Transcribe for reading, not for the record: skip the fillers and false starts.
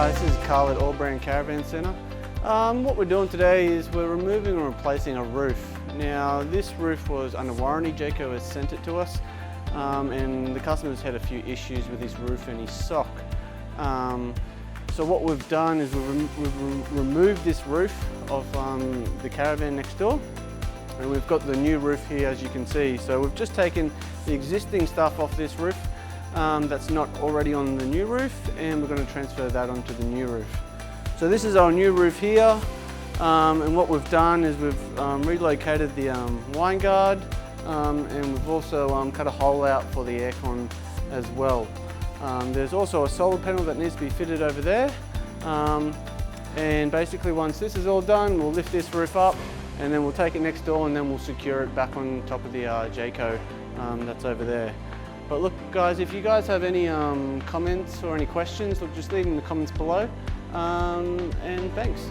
guys, this is Carl at AllBrand Caravan Centre. What we're doing today is we're removing and replacing a roof. Now this roof was under warranty. Jayco has sent it to us and the customer's had a few issues with his roof and his sock. So what we've done is we've removed this roof of the caravan next door, and we've got the new roof here, as you can see. So we've just taken the existing stuff off this roof that's not already on the new roof, and we're going to transfer that onto the new roof. So this is our new roof here, and what we've done is we've relocated the wine guard, and we've also cut a hole out for the aircon as well. There's also a solar panel that needs to be fitted over there, and basically once this is all done, we'll lift this roof up and then we'll take it next door, and then we'll secure it back on top of the Jayco that's over there. But look guys, if you guys have any comments or any questions, look, just leave them in the comments below, and thanks.